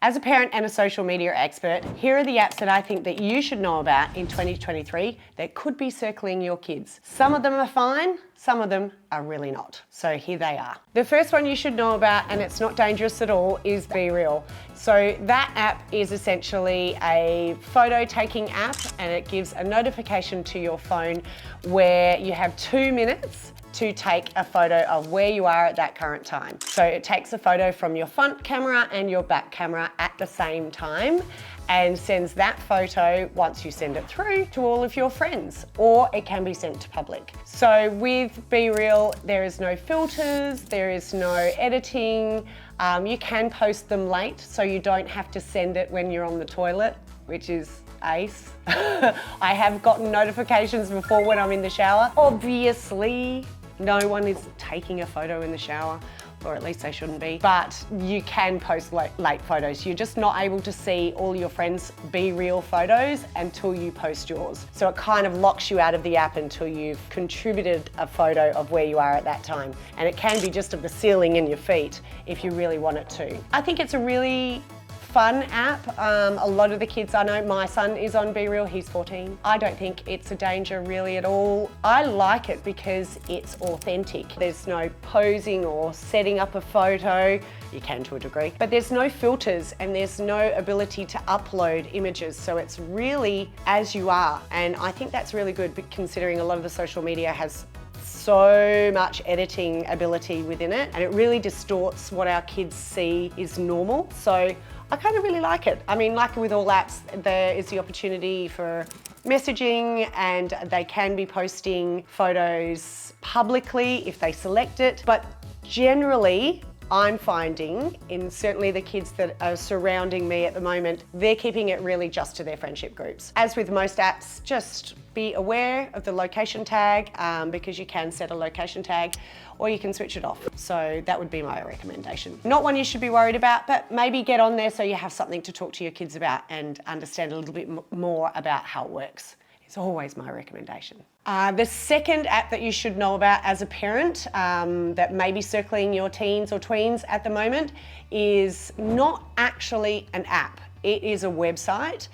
As a parent and a social media expert, here are the apps that I think that you should know about in 2023 that could be circling your kids. Some of them are fine, some of them are really not. So here they are. The first one you should know about, and it's not dangerous at all, is BeReal. So that app is essentially a photo taking app, and it gives a notification to your phone where you have 2 minutes to take a photo of where you are at that current time. So it takes a photo from your front camera and your back camera at the same time and sends that photo once you send it through to all of your friends, or it can be sent to public. So with BeReal, there is no filters, there is no editing. You can post them late, so you don't have to send it when you're on the toilet, which is ace. I have gotten notifications before when I'm in the shower. Obviously, no one is taking a photo in the shower, or at least they shouldn't be, but you can post late photos. You're just not able to see all your friends' BeReal photos until you post yours. So it kind of locks you out of the app until you've contributed a photo of where you are at that time. And it can be just of the ceiling and your feet if you really want it to. I think it's a really fun app. A lot of the kids I know, my son is on BeReal, he's 14. I don't think it's a danger really at all. I like it because it's authentic. There's no posing or setting up a photo. You can to a degree, but there's no filters and there's no ability to upload images. So it's really as you are. And I think that's really good considering a lot of the social media has so much editing ability within it, and it really distorts what our kids see is normal. So I kind of really like it. I mean, like with all apps, there is the opportunity for messaging, and they can be posting photos publicly if they select it. But generally, I'm finding, in certainly the kids that are surrounding me at the moment, they're keeping it really just to their friendship groups. As with most apps, just be aware of the location tag, because you can set a location tag, or you can switch it off. So that would be my recommendation. Not one you should be worried about, but maybe get on there so you have something to talk to your kids about and understand a little bit more about how it works. It's always my recommendation. The second app that you should know about as a parent that may be circling your teens or tweens at the moment is not actually an app. It is a website.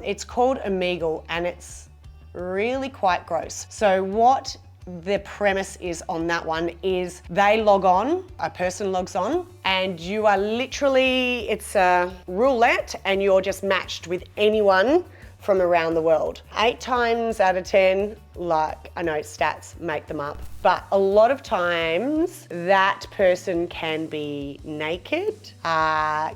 It's called Omegle, and it's really quite gross. So what the premise is on that one is they log on, a person logs on, and you are literally, it's a roulette, and you're just matched with anyone from around the world. 8 times out of 10, like, I know stats make them up, but a lot of times that person can be naked,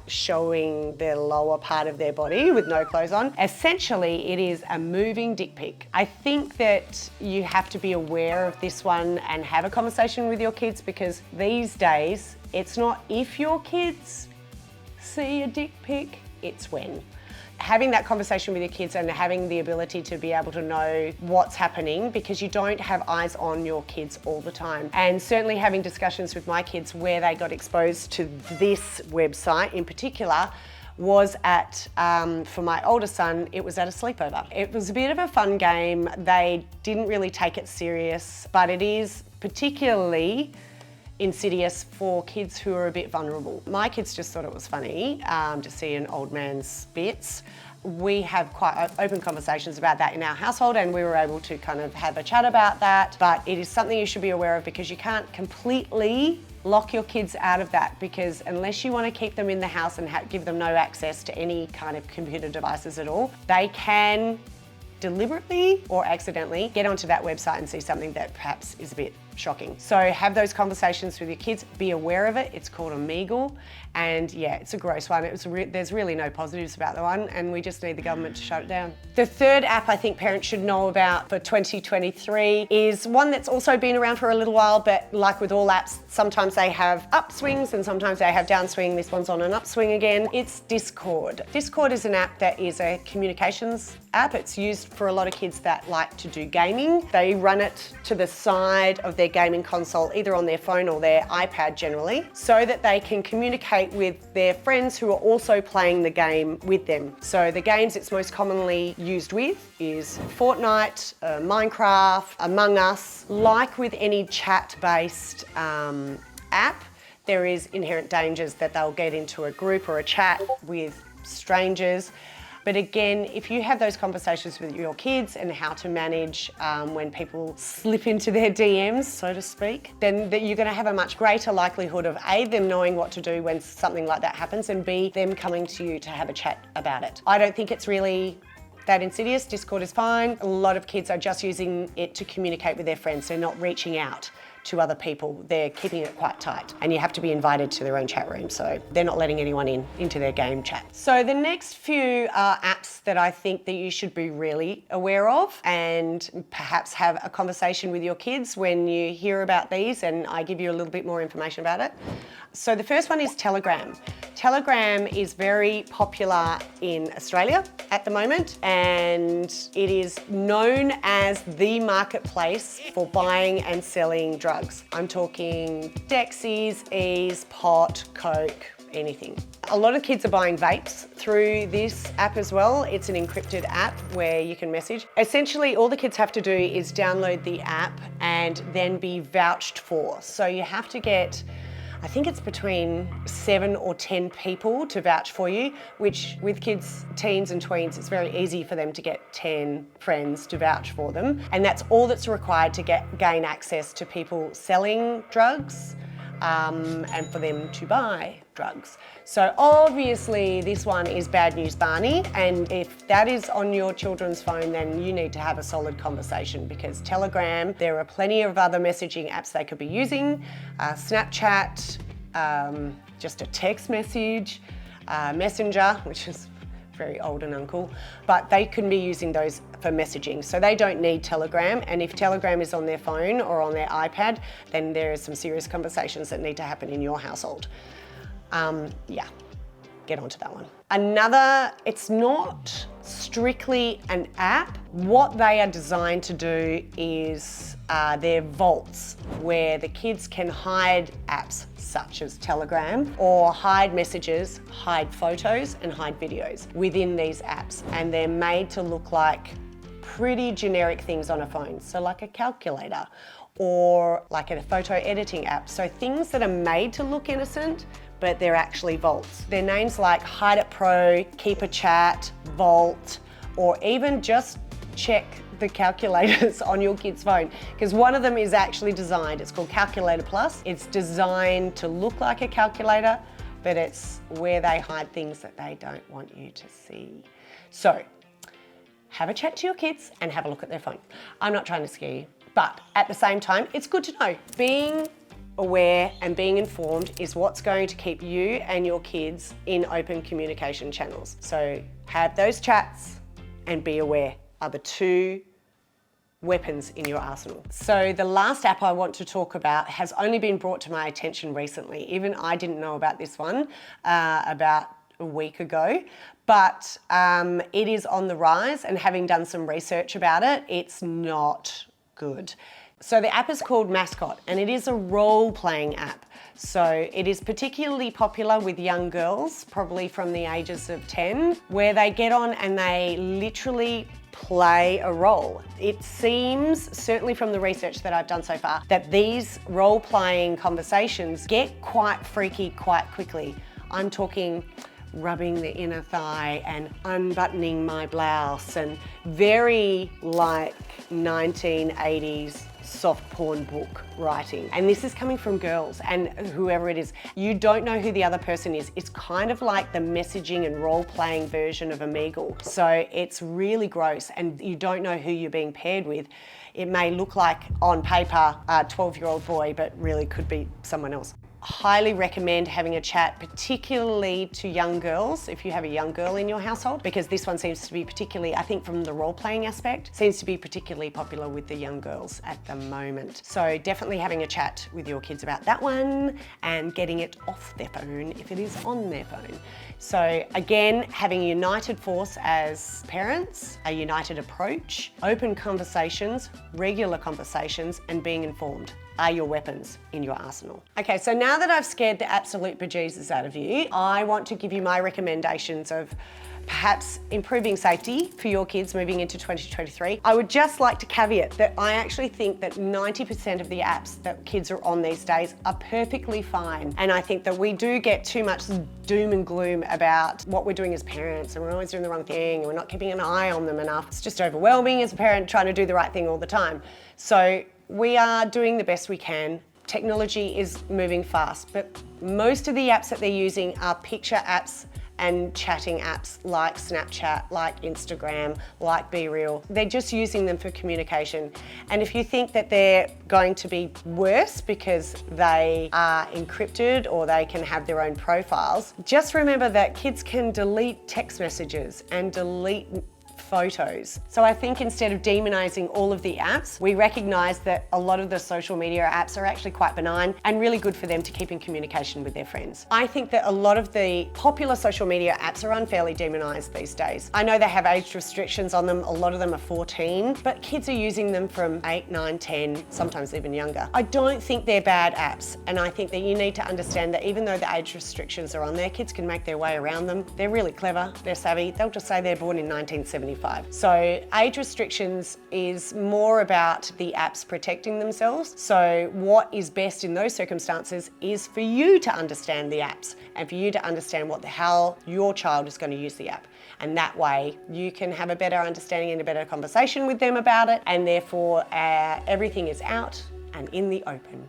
showing the lower part of their body with no clothes on. Essentially, it is a moving dick pic. I think that you have to be aware of this one and have a conversation with your kids, because these days, it's not if your kids see a dick pic, it's when. Having that conversation with your kids and having the ability to be able to know what's happening, because you don't have eyes on your kids all the time. And certainly having discussions with my kids where they got exposed to this website in particular was at, for my older son, it was at a sleepover. It was a bit of a fun game. They didn't really take it serious, but it is particularly insidious for kids who are a bit vulnerable. My kids just thought it was funny to see an old man's bits. We have quite open conversations about that in our household, and we were able to kind of have a chat about that. But it is something you should be aware of, because you can't completely lock your kids out of that, because unless you want to keep them in the house and give them no access to any kind of computer devices at all, they can deliberately or accidentally get onto that website and see something that perhaps is a bit shocking. So have those conversations with your kids, be aware of it. It's called Omegle, and yeah, it's a gross one. There's really no positives about the one, and we just need the government to shut it down. The third app I think parents should know about for 2023 is one that's also been around for a little while, but like with all apps, sometimes they have upswings and sometimes they have downswing. This one's on an upswing again. It's Discord. Discord is an app that is a communications app. It's used for a lot of kids that like to do gaming. They run it to the side of their gaming console, either on their phone or their iPad generally, so that they can communicate with their friends who are also playing the game with them. So the games it's most commonly used with is Fortnite, Minecraft, Among Us. Like with any chat-based app, there is inherent dangers that they'll get into a group or a chat with strangers. But again, if you have those conversations with your kids and how to manage when people slip into their DMs, so to speak, then you're going to have a much greater likelihood of A, them knowing what to do when something like that happens, and B, them coming to you to have a chat about it. I don't think it's really that insidious. Discord is fine. A lot of kids are just using it to communicate with their friends. They're not reaching out to other people. They're keeping it quite tight, and you have to be invited to their own chat room, so they're not letting anyone into their game chat. So the next few are apps that I think that you should be really aware of, and perhaps have a conversation with your kids when you hear about these, and I give you a little bit more information about it. So the first one is Telegram. Telegram is very popular in Australia at the moment, and it is known as the marketplace for buying and selling drugs. I'm talking Dexies, E's, pot, coke, anything. A lot of kids are buying vapes through this app as well. It's an encrypted app where you can message. Essentially, all the kids have to do is download the app and then be vouched for. So you have to get, I think it's between 7 or 10 people to vouch for you, which with kids, teens and tweens, it's very easy for them to get 10 friends to vouch for them. And that's all that's required to gain access to people selling drugs and for them to buy drugs. So obviously this one is bad news Barney, and if that is on your children's phone, then you need to have a solid conversation, because Telegram, there are plenty of other messaging apps they could be using, Snapchat, just a text message, Messenger, which is very old and uncool, but they can be using those for messaging. So they don't need Telegram, and if Telegram is on their phone or on their iPad, then there are some serious conversations that need to happen in your household. Yeah, get onto that one. Another, it's not strictly an app. What they are designed to do is they're vaults where the kids can hide apps such as Telegram, or hide messages, hide photos and hide videos within these apps. And they're made to look like pretty generic things on a phone. So like a calculator or like a photo editing app. So things that are made to look innocent, but they're actually vaults. They're names like Hide It Pro, Keep a Chat, Vault, or even just check the calculators on your kid's phone, because one of them is actually designed, it's called Calculator Plus. It's designed to look like a calculator, but it's where they hide things that they don't want you to see. So have a chat to your kids and have a look at their phone. I'm not trying to scare you, but at the same time, it's good to know. Being aware and being informed is what's going to keep you and your kids in open communication channels. So have those chats and be aware are the two weapons in your arsenal. So the last app I want to talk about has only been brought to my attention recently. Even I didn't know about this one about a week ago, but it is on the rise, and having done some research about it, it's not good. So the app is called Mascot, and it is a role-playing app. So it is particularly popular with young girls, probably from the ages of 10, where they get on and they literally play a role. It seems, certainly from the research that I've done so far, that these role-playing conversations get quite freaky quite quickly. I'm talking rubbing the inner thigh and unbuttoning my blouse, and very like 1980s soft porn book writing. And this is coming from girls, and whoever it is, you don't know who the other person is. It's kind of like the messaging and role-playing version of Omegle. So it's really gross, and you don't know who you're being paired with. It may look like, on paper, a 12-year-old boy, but really could be someone else. Highly recommend having a chat, particularly to young girls, if you have a young girl in your household, because this one seems to be particularly, I think from the role-playing aspect, seems to be particularly popular with the young girls at the moment. So definitely having a chat with your kids about that one, and getting it off their phone if it is on their phone. So again, having a united force as parents, a united approach, open conversations, regular conversations, and being informed. are your weapons in your arsenal. Okay, so now that I've scared the absolute bejesus out of you, I want to give you my recommendations of perhaps improving safety for your kids moving into 2023. I would just like to caveat that I actually think that 90% of the apps that kids are on these days are perfectly fine. And I think that we do get too much doom and gloom about what we're doing as parents, and we're always doing the wrong thing, and we're not keeping an eye on them enough. It's just overwhelming as a parent trying to do the right thing all the time. So we are doing the best we can. Technology is moving fast, but most of the apps that they're using are picture apps and chatting apps like Snapchat, like Instagram, like BeReal. They're just using them for communication. And if you think that they're going to be worse because they are encrypted or they can have their own profiles, just remember that kids can delete text messages and delete photos. So I think instead of demonizing all of the apps, we recognize that a lot of the social media apps are actually quite benign and really good for them to keep in communication with their friends. I think that a lot of the popular social media apps are unfairly demonized these days. I know they have age restrictions on them. A lot of them are 14, but kids are using them from 8, 9, 10, sometimes even younger. I don't think they're bad apps, and I think that you need to understand that even though the age restrictions are on there, kids can make their way around them. They're really clever, they're savvy. They'll just say they're born in 1975. So age restrictions is more about the apps protecting themselves. So what is best in those circumstances is for you to understand the apps and for you to understand how your child is going to use the app. And that way you can have a better understanding and a better conversation with them about it, and therefore everything is out and in the open.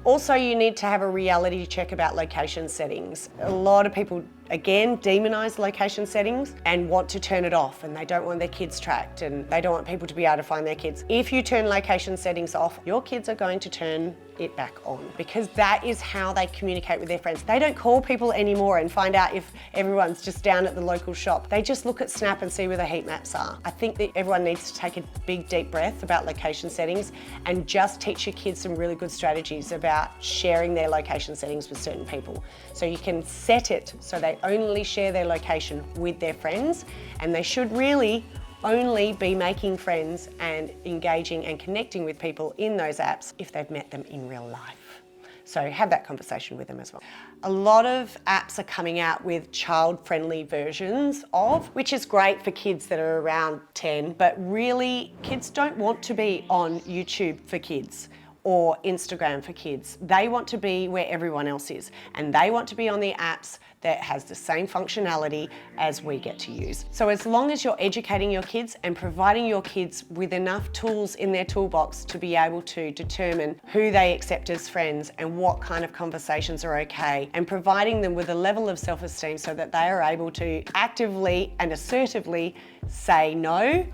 Also, you need to have a reality check about location settings. A lot of people, again, demonize location settings and want to turn it off, and they don't want their kids tracked, and they don't want people to be able to find their kids. If you turn location settings off, your kids are going to turn it back on, because that is how they communicate with their friends. They don't call people anymore and find out if everyone's just down at the local shop. They just look at Snap and see where the heat maps are. I think that everyone needs to take a big deep breath about location settings and just teach your kids some really good strategies about sharing their location settings with certain people. So you can set it so they only share their location with their friends, and they should really only be making friends and engaging and connecting with people in those apps if they've met them in real life. So have that conversation with them as well. A lot of apps are coming out with child-friendly versions of, which is great for kids that are around 10, but really kids don't want to be on YouTube for kids or Instagram for kids. They want to be where everyone else is, and they want to be on the apps that has the same functionality as we get to use. So as long as you're educating your kids and providing your kids with enough tools in their toolbox to be able to determine who they accept as friends and what kind of conversations are okay, and providing them with a level of self-esteem so that they are able to actively and assertively say no,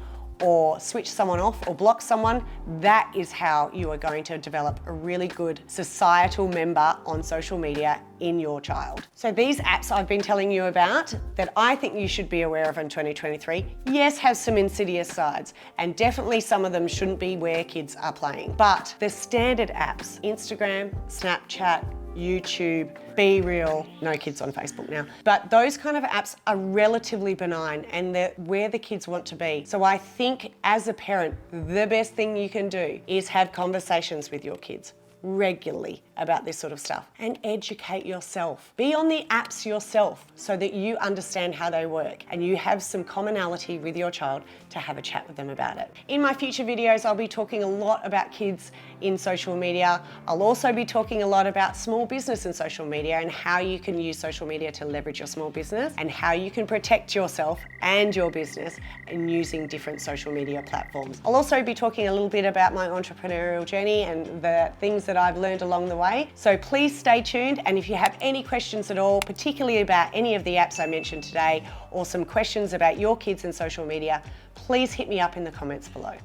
or switch someone off or block someone, that is how you are going to develop a really good societal member on social media in your child. So these apps I've been telling you about that I think you should be aware of in 2023, yes, have some insidious sides, and definitely some of them shouldn't be where kids are playing. But the standard apps, Instagram, Snapchat, YouTube, BeReal, no kids on Facebook now, but those kind of apps are relatively benign and they're where the kids want to be. So I think as a parent, the best thing you can do is have conversations with your kids regularly about this sort of stuff and educate yourself. Be on the apps yourself so that you understand how they work and you have some commonality with your child to have a chat with them about it. In my future videos, I'll be talking a lot about kids in social media. I'll also be talking a lot about small business in social media and how you can use social media to leverage your small business and how you can protect yourself and your business in using different social media platforms. I'll also be talking a little bit about my entrepreneurial journey and the things that I've learned along the way. So please stay tuned, and if you have any questions at all, particularly about any of the apps I mentioned today or some questions about your kids in social media, please hit me up in the comments below.